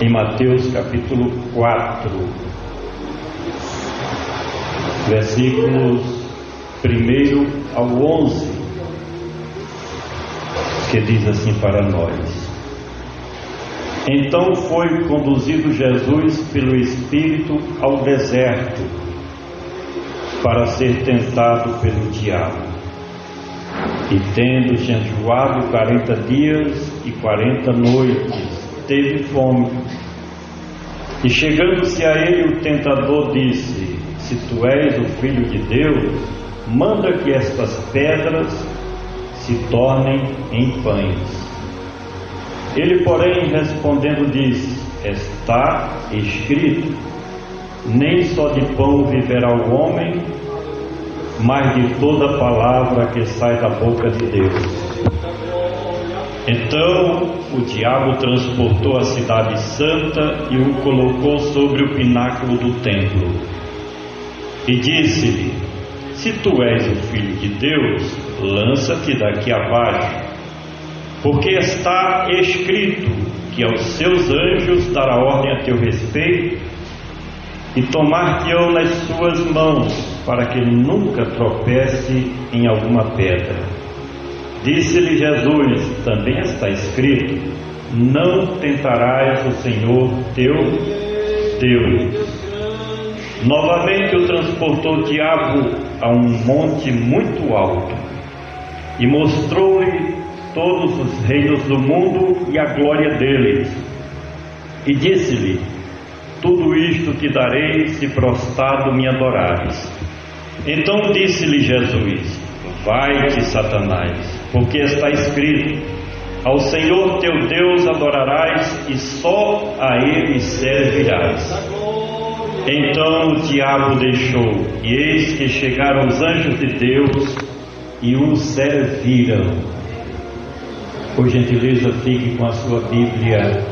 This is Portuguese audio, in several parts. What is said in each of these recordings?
em Mateus capítulo 4, versículos 1 ao 11, que diz assim para nós: Então foi conduzido Jesus pelo Espírito ao deserto para ser tentado pelo diabo. E tendo jejuado 40 dias e 40 noites, teve fome. E chegando-se a ele, o tentador disse: Se tu és o Filho de Deus, manda que estas pedras se tornem em pães. Ele, porém, respondendo, disse: Está escrito: Nem só de pão viverá o homem, mas de toda palavra que sai da boca de Deus. Então o diabo transportou a cidade santa e o colocou sobre o pináculo do templo. E disse-lhe: Se tu és o Filho de Deus, lança-te daqui abaixo, porque está escrito que aos seus anjos dará ordem a teu respeito, e tomar-te-ão nas suas mãos, para que nunca tropece em alguma pedra. Disse-lhe Jesus: Também está escrito: Não tentarás o Senhor teu Deus. Novamente o transportou o diabo a um monte muito alto, e mostrou-lhe todos os reinos do mundo e a glória deles. E disse-lhe: Tudo isto te darei, se prostrado me adorares. Então disse-lhe Jesus: Vai-te, Satanás, porque está escrito: Ao Senhor teu Deus adorarás, e só a Ele servirás. Então o diabo deixou, e eis que chegaram os anjos de Deus e o serviram. Por gentileza, fique com a sua Bíblia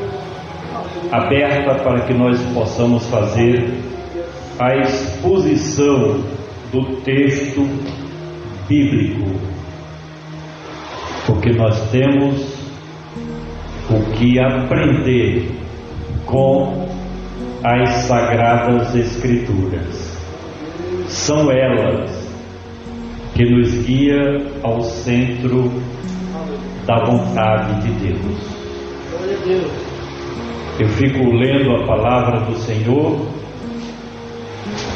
aberta para que nós possamos fazer a exposição do texto bíblico, porque nós temos o que aprender com as Sagradas Escrituras. São elas que nos guiam ao centro da vontade de Deus. Eu fico lendo a palavra do Senhor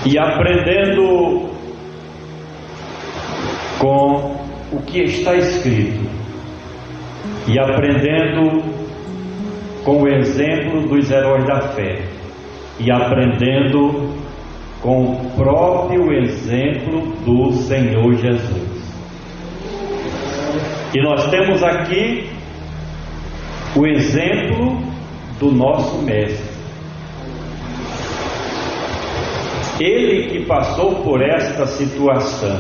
e aprendendo com o que está escrito, e aprendendo com o exemplo dos heróis da fé, e aprendendo com o próprio exemplo do Senhor Jesus. E nós temos aqui o exemplo do nosso Mestre. Ele que passou por esta situação.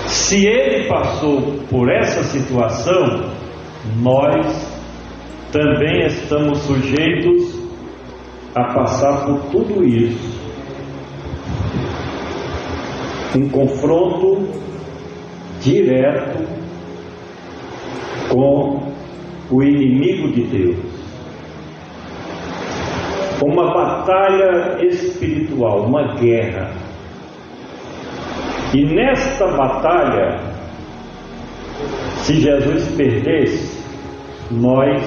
Se ele passou por essa situação, nós também estamos sujeitos a passar por tudo isso. Um confronto direto com o inimigo de Deus. Uma batalha espiritual, uma guerra. E nesta batalha, se Jesus perdesse, nós,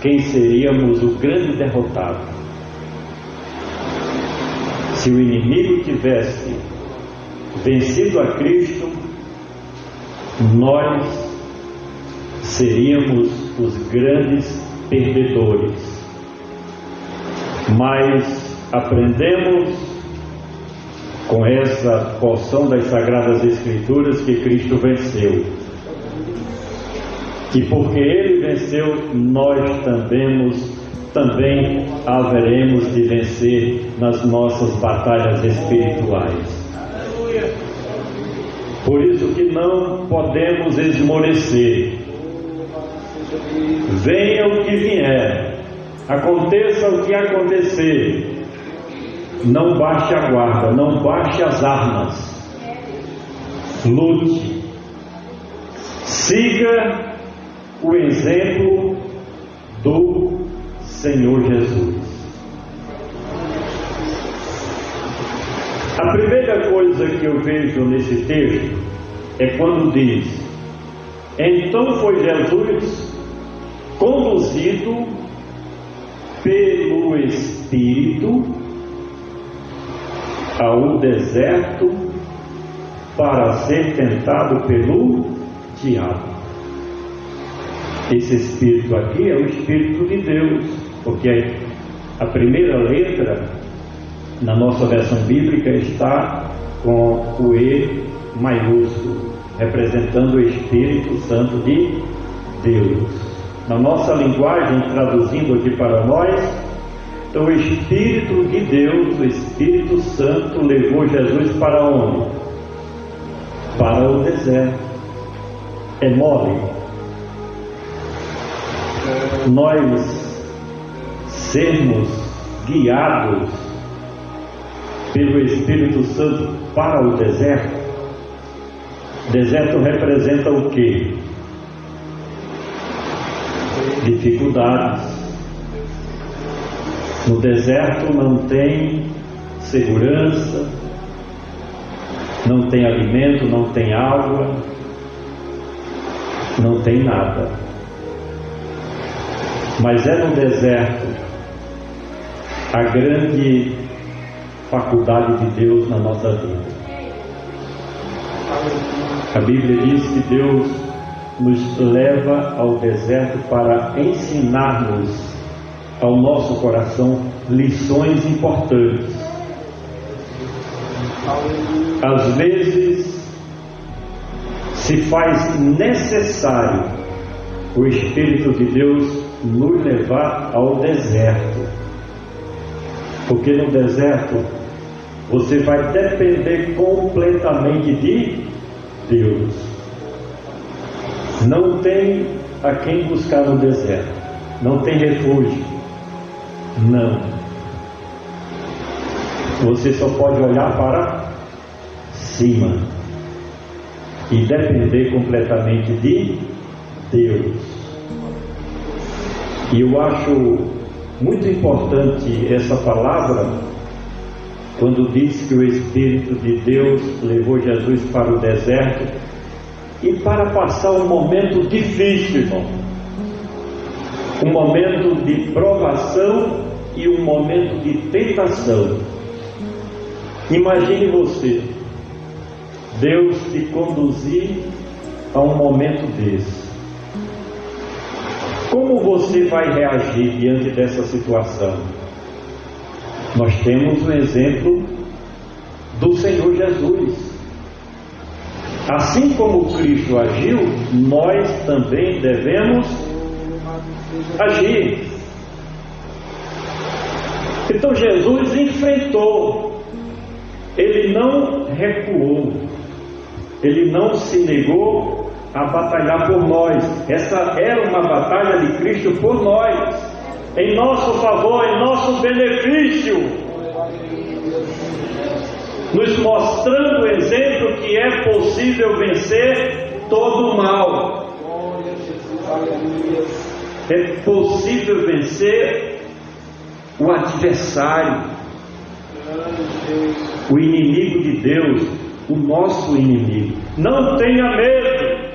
quem seríamos o grande derrotado? Se o inimigo tivesse vencido a Cristo, nós seríamos os grandes perdedores. Mas aprendemos com essa porção das Sagradas Escrituras que Cristo venceu. E porque Ele venceu, nós também haveremos de vencer nas nossas batalhas espirituais. Por isso que não podemos esmorecer. Venha o que vier, aconteça o que acontecer, não baixe a guarda, não baixe as armas, lute, siga o exemplo Senhor Jesus. A primeira coisa que eu vejo nesse texto é quando diz: então foi Jesus conduzido pelo Espírito ao deserto para ser tentado pelo diabo. Esse Espírito aqui é o Espírito de Deus, porque a primeira letra na nossa versão bíblica está com o E maiúsculo, representando o Espírito Santo de Deus. Na nossa linguagem, traduzindo aqui para nós, então o Espírito de Deus, o Espírito Santo, levou Jesus para onde? Para o deserto. É mole nós sermos guiados pelo Espírito Santo para o deserto? Deserto representa o quê? Dificuldades. No deserto não tem segurança, não tem alimento, não tem água, não tem nada. Mas é no deserto a grande faculdade de Deus na nossa vida. A Bíblia diz que Deus nos leva ao deserto para ensinar-nos ao nosso coração lições importantes. Às vezes se faz necessário o Espírito de Deus nos levar ao deserto, porque no deserto você vai depender completamente de Deus. Não tem a quem buscar no deserto, não tem refúgio, não. Você só pode olhar para cima e depender completamente de Deus. E eu acho muito importante essa palavra quando diz que o Espírito de Deus levou Jesus para o deserto e para passar um momento difícil, irmão. Um momento de provação e um momento de tentação. Imagine você, Deus te conduzir a um momento desse. Como você vai reagir diante dessa situação? Nós temos um exemplo do Senhor Jesus. Assim como Cristo agiu, nós também devemos agir. Então Jesus enfrentou, ele não recuou, ele não se negou a batalhar por nós. Essa era uma batalha de Cristo por nós, em nosso favor, em nosso benefício, nos mostrando o exemplo que é possível vencer todo o mal. É possível vencer o adversário, o inimigo de Deus, o nosso inimigo. Não tenha medo.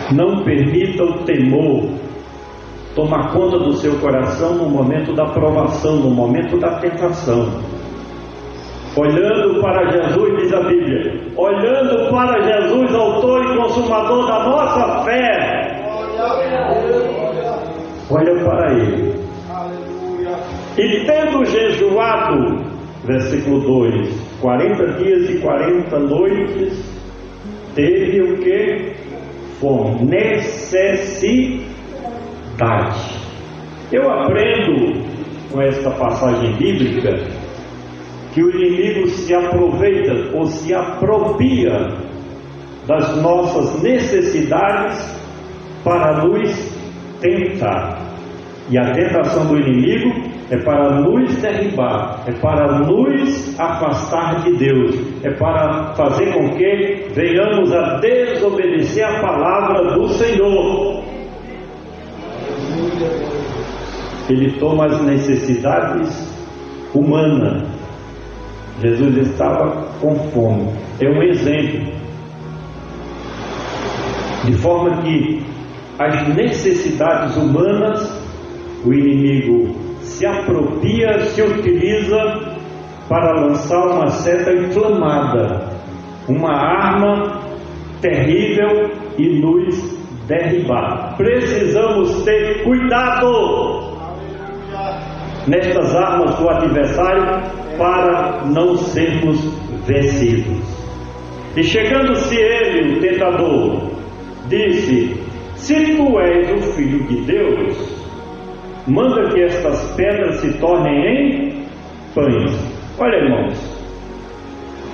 Não permita o temor tomar conta do seu coração no momento da provação, no momento da tentação. Olhando para Jesus, diz a Bíblia, olhando para Jesus, autor e consumador da nossa fé. Olha para Ele. E tendo jejuado, versículo 2, 40 dias e 40 noites, teve o que? Fome, necessidade. Eu aprendo com esta passagem bíblica que o inimigo se aproveita ou se apropria das nossas necessidades para nos tentar. E a tentação do inimigo é para nos derribar, é para nos afastar de Deus, é para fazer com que venhamos a desobedecer a palavra do Senhor. ele toma as necessidades humanas. Jesus estava com fome. É um exemplo. De forma que as necessidades humanas, o inimigo se apropria, se utiliza para lançar uma seta inflamada, uma arma terrível e nos derribar. Precisamos ter cuidado nestas armas do adversário para não sermos vencidos. E chegando-se ele, o tentador, disse: se tu és o Filho de Deus, manda que estas pedras se tornem em pães. Olha, irmãos,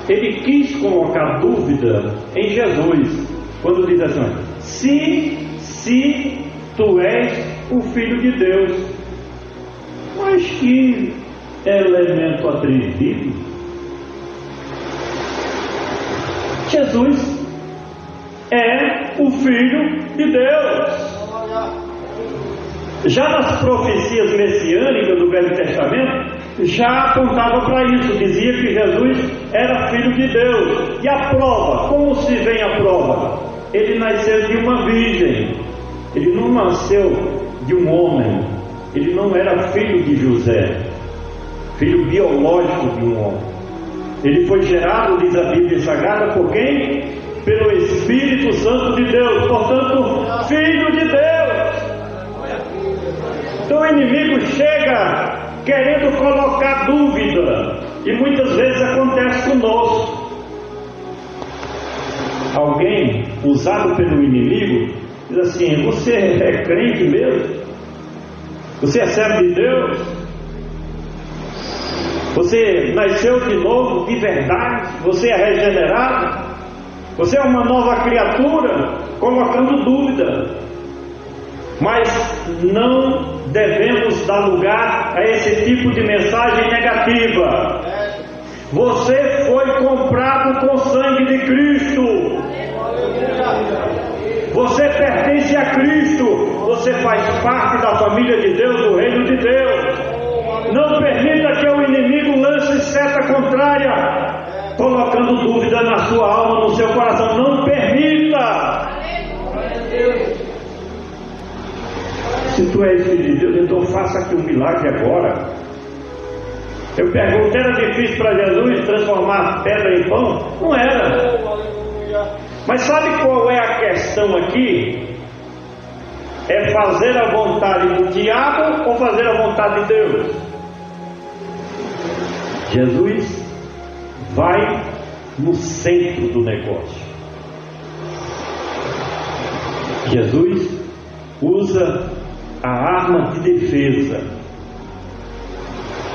ele quis colocar dúvida em Jesus, quando diz assim: se tu és o Filho de Deus. Mas que elemento atrevido! Jesus é o Filho de Deus. Já nas profecias messiânicas do Velho Testamento, já apontava para isso, dizia que Jesus era Filho de Deus. E a prova, como se vem a prova? Ele nasceu de uma virgem, ele não nasceu de um homem, ele não era filho de José, filho biológico de um homem. Ele foi gerado, diz a Bíblia Sagrada, por quem? Pelo Espírito Santo de Deus, portanto, Filho de Deus. Então o inimigo chega querendo colocar dúvida, e muitas vezes acontece conosco. Alguém usado pelo inimigo diz assim: você é crente mesmo? Você é servo de Deus? Você nasceu de novo, de verdade? Você é regenerado? Você é uma nova criatura? Colocando dúvida. Mas não devemos dar lugar a esse tipo de mensagem negativa. Você foi comprado com o sangue de Cristo. Você pertence a Cristo. Você faz parte da família de Deus, do reino de Deus. Não permita que o inimigo lance seta contrária, colocando dúvida na sua alma, no seu coração. Não permita. Se tu és filho de Deus, então faça aqui um milagre agora. Eu pergunto: era difícil para Jesus transformar pedra em pão? Não era. Mas sabe qual é a questão aqui? É fazer a vontade do diabo ou fazer a vontade de Deus? Jesus vai no centro do negócio. Jesus usa a arma de defesa.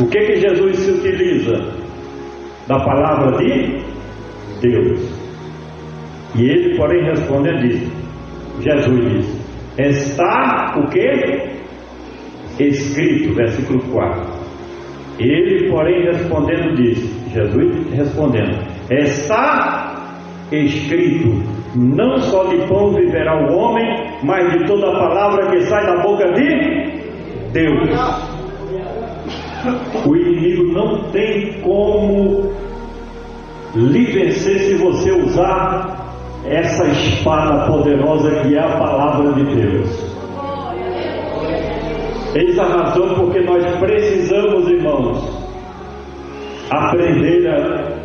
O que Jesus se utiliza? Da palavra de Deus. E ele, porém, respondendo, disse: Jesus disse: está o que? Escrito, versículo 4. Ele, porém, respondendo, disse: Jesus respondendo: está escrito, não só de pão viverá o homem, mas de toda a palavra que sai da boca de Deus. O inimigo não tem como lhe vencer se você usar essa espada poderosa que é a palavra de Deus. Eis a razão porque nós precisamos, irmãos, aprender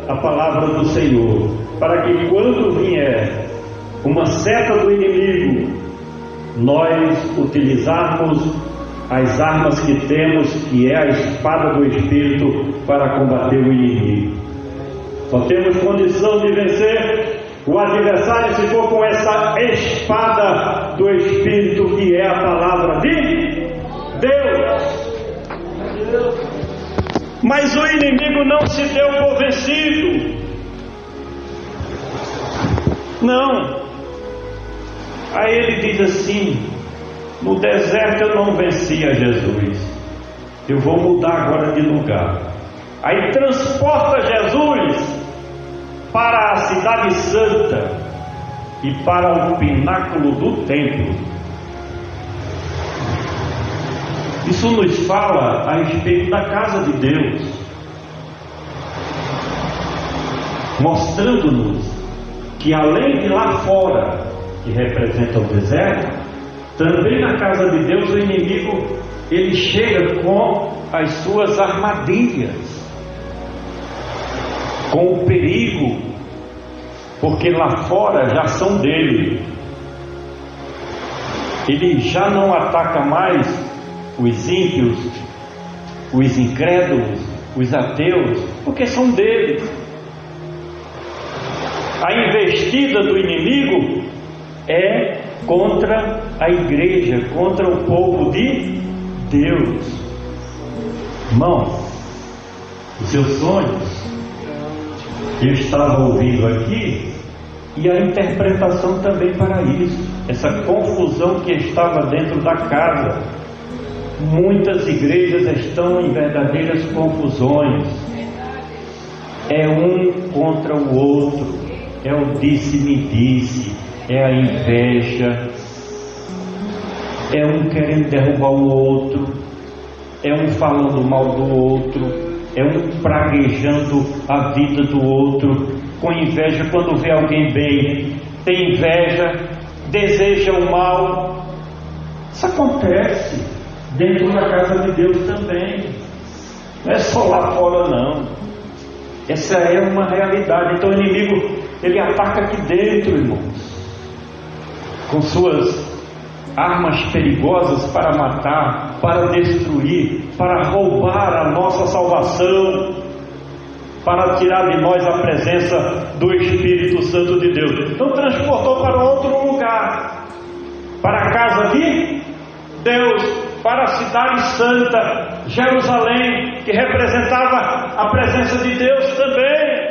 a palavra do Senhor, para que quando vier uma seta do inimigo, nós utilizarmos as armas que temos, que é a espada do Espírito, para combater o inimigo. Só temos condição de vencer o adversário se for com essa espada do Espírito, que é a palavra de Deus. Mas o inimigo não se deu por vencido. Não. Aí ele diz assim: no deserto eu não venci a Jesus, eu vou mudar agora de lugar. Aí transporta Jesus para a cidade santa e para o pináculo do templo. Isso nos fala a respeito da casa de Deus, mostrando-nos que além de lá fora, que representa o deserto, também na casa de Deus o inimigo, ele chega com as suas armadilhas, com o perigo, porque lá fora já são dele. Ele já não ataca mais os ímpios, os incrédulos, os ateus, porque são dele. A investida do inimigo é contra a igreja, contra o povo de Deus. Irmão, os seus sonhos, eu estava ouvindo aqui, e a interpretação também para isso, essa confusão que estava dentro da casa. Muitas igrejas estão em verdadeiras confusões, é um contra o outro, é o disse-me-disse, é a inveja, é um querendo derrubar o outro, é um falando mal do outro, é um praguejando a vida do outro, com inveja. Quando vê alguém bem, tem inveja, deseja o mal. Isso acontece dentro da casa de Deus também, não é só lá fora não. Essa é uma realidade. Então o inimigo, ele ataca aqui dentro, irmãos, com suas armas perigosas para matar, para destruir, para roubar a nossa salvação, para tirar de nós a presença do Espírito Santo de Deus. Então transportou para outro lugar, para a casa de Deus, para a cidade santa, Jerusalém, que representava a presença de Deus também.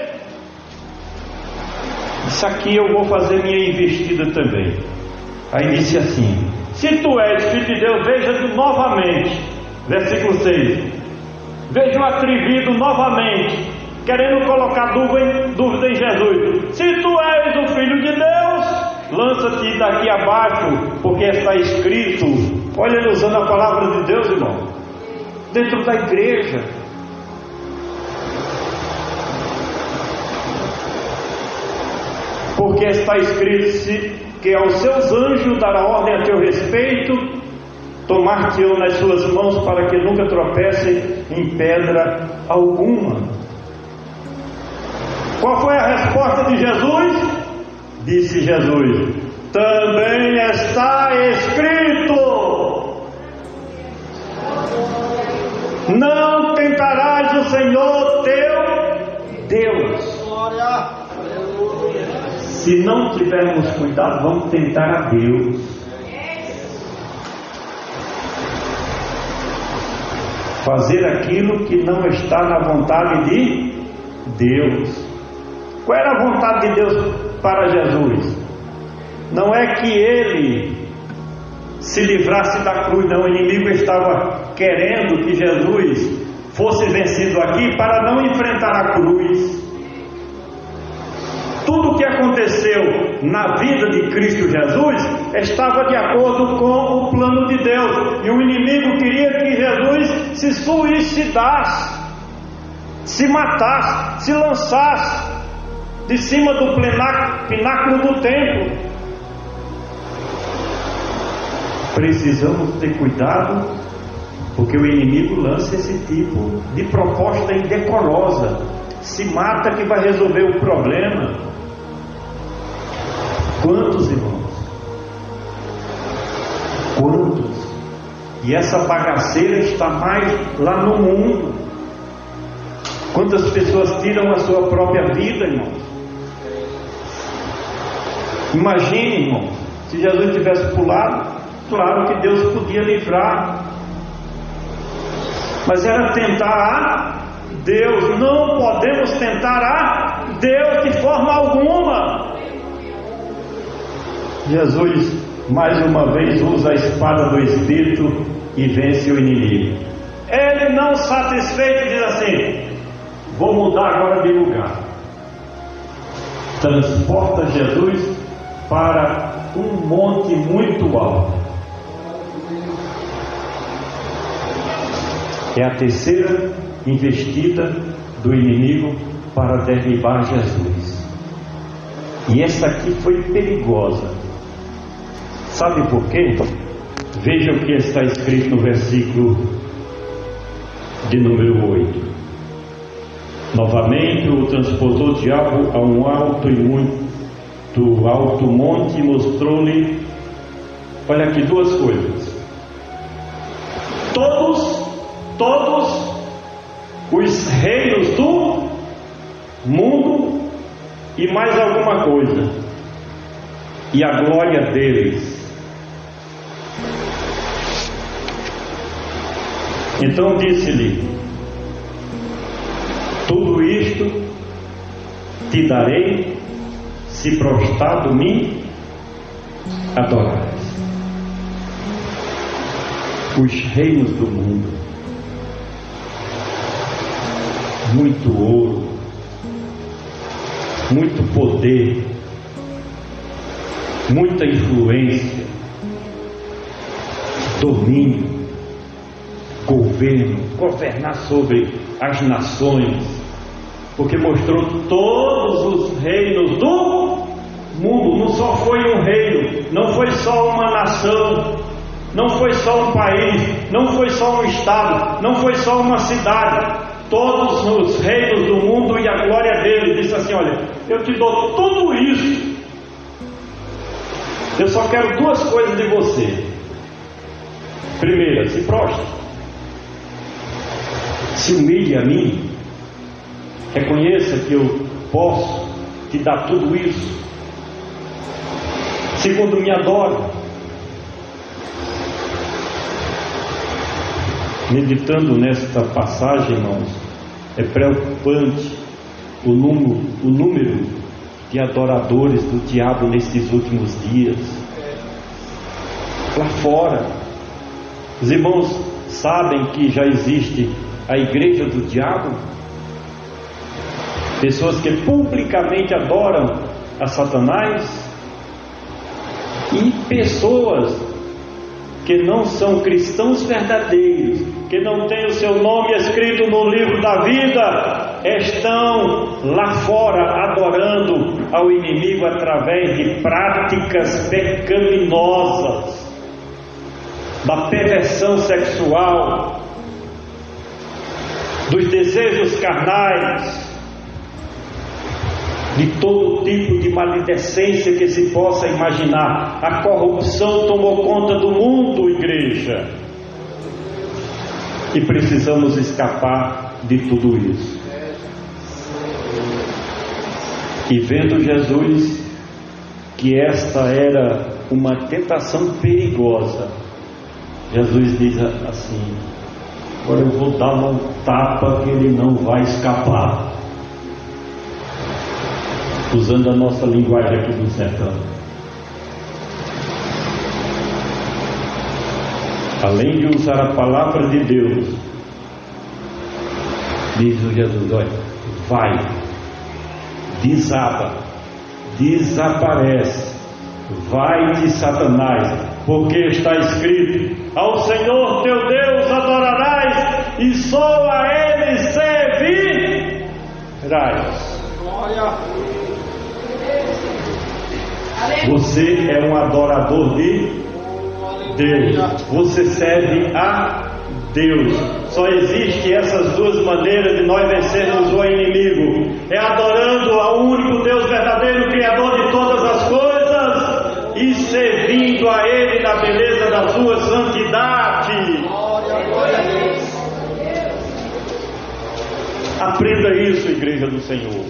Isso aqui eu vou fazer minha investida também. Aí disse assim: se tu és filho de Deus, veja novamente, versículo 6, veja o atrevido novamente, querendo colocar dúvida em Jesus. Se tu és o filho de Deus, lança-te daqui abaixo, porque está escrito. Olha ele usando a palavra de Deus, irmão, dentro da igreja. Porque está escrito que aos seus anjos dará ordem a teu respeito, tomar-te-ão nas suas mãos, para que nunca tropece em pedra alguma. Qual foi a resposta de Jesus? Disse Jesus: também está escrito: não tentarás o Senhor teu Deus. Se não tivermos cuidado, vamos tentar a Deus. Fazer aquilo que não está na vontade de Deus. Qual era a vontade de Deus para Jesus? Não é que ele se livrasse da cruz, não. O inimigo estava querendo que Jesus fosse vencido aqui para não enfrentar a cruz. Tudo o que aconteceu na vida de Cristo Jesus estava de acordo com o plano de Deus, e o inimigo queria que Jesus se suicidasse, se matasse, se lançasse de cima do pináculo do templo. Precisamos ter cuidado, porque o inimigo lança esse tipo de proposta indecorosa. Se mata que vai resolver o problema. Quantos, irmãos? Quantos? E essa bagaceira está mais lá no mundo. Quantas pessoas tiram a sua própria vida, irmãos? Imagine, irmão, se Jesus tivesse pulado, claro que Deus podia livrar, mas era tentar a Deus. Não podemos tentar a Deus de forma alguma. Jesus mais uma vez usa a espada do Espírito e vence o inimigo. Ele, não satisfeito, diz assim: vou mudar agora de lugar. Transporta Jesus para um monte muito alto. É a terceira investida do inimigo para derribar Jesus. E essa aqui foi perigosa. Sabe por quê? Veja o que está escrito no versículo de número 8. Novamente o transportou o diabo a um alto e muito alto monte e mostrou-lhe, olha aqui, duas coisas. Todos os reinos do mundo e mais alguma coisa, e a glória deles. Então disse-lhe: tudo isto te darei, se prostrado me adorares. Os reinos do mundo, muito ouro, muito poder, muita influência, domínio, governo, governar sobre as nações, porque mostrou todos os reinos do mundo. Não só foi um reino, não foi só uma nação, não foi só um país, não foi só um estado, não foi só uma cidade. Todos os reinos do mundo e a glória dele. Disse assim: olha, eu te dou tudo isso, eu só quero duas coisas de você. Primeira, se prostre, se humilhe a mim, reconheça que eu posso te dar tudo isso. Segundo, me adore. Meditando nesta passagem, irmãos, é preocupante o número de adoradores do diabo nesses últimos dias. Lá fora, os irmãos sabem que já existe a igreja do diabo, pessoas que publicamente adoram a Satanás, e pessoas que não são cristãos verdadeiros, que não têm o seu nome escrito no livro da vida, estão lá fora adorando ao inimigo através de práticas pecaminosas, da perversão sexual, dos desejos carnais, de todo tipo de maledicência que se possa imaginar. A corrupção tomou conta do mundo, igreja, e precisamos escapar de tudo isso. E vendo Jesus que esta era uma tentação perigosa, Jesus diz assim: agora eu vou dar um tapa que ele não vai escapar. Usando a nossa linguagem aqui do sertão. Além de usar a palavra de Deus, diz o Jesus: olha, vai, desaba, desaparece, vai de Satanás, porque está escrito: ao Senhor teu Deus adorarás e só a Ele servirás. Você é um adorador de Deus, você serve a Deus. Só existe essas duas maneiras de nós vencermos o inimigo: é adorando ao único Deus verdadeiro, Criador de todas as coisas, e servindo a Ele na beleza da sua santidade. Aprenda isso, igreja do Senhor.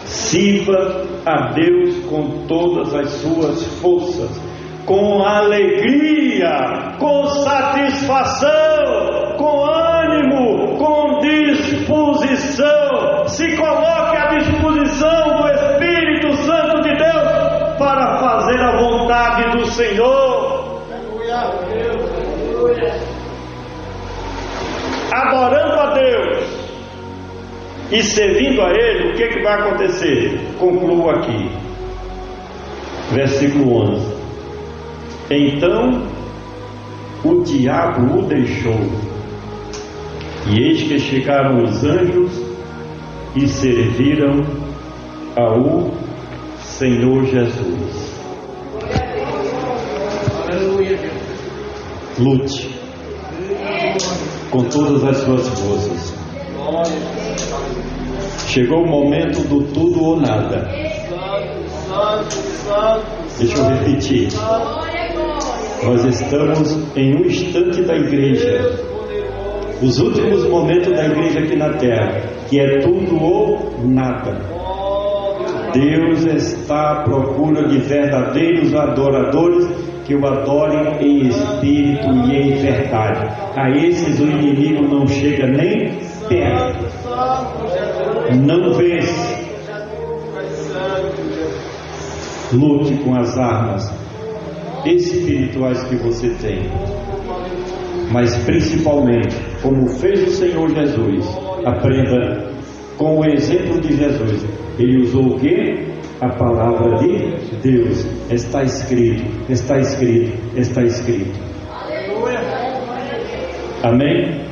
Sirva a Deus com todas as suas forças, com alegria, com satisfação, com ânimo, com disposição. Se coloque à disposição do Espírito Santo de Deus para fazer a vontade do Senhor. Adorando a Deus e servindo a Ele, o que vai acontecer? Concluo aqui, versículo 11. Então o diabo o deixou, E eis que chegaram os anjos e serviram ao Senhor Jesus. Lute com todas as suas forças. Chegou o momento do tudo ou nada. Deixa eu repetir. Nós estamos em um instante da igreja, os últimos momentos da igreja aqui na terra, que é tudo ou nada. Deus está à procura de verdadeiros adoradores que o adorem em espírito e em verdade. A esses o inimigo não chega nem perto, não vence. Lute com as armas espirituais que você tem, mas principalmente, como fez o Senhor Jesus, aprenda com o exemplo de Jesus. Ele usou o quê? A palavra de Deus. Está escrito, está escrito, está escrito. Amém?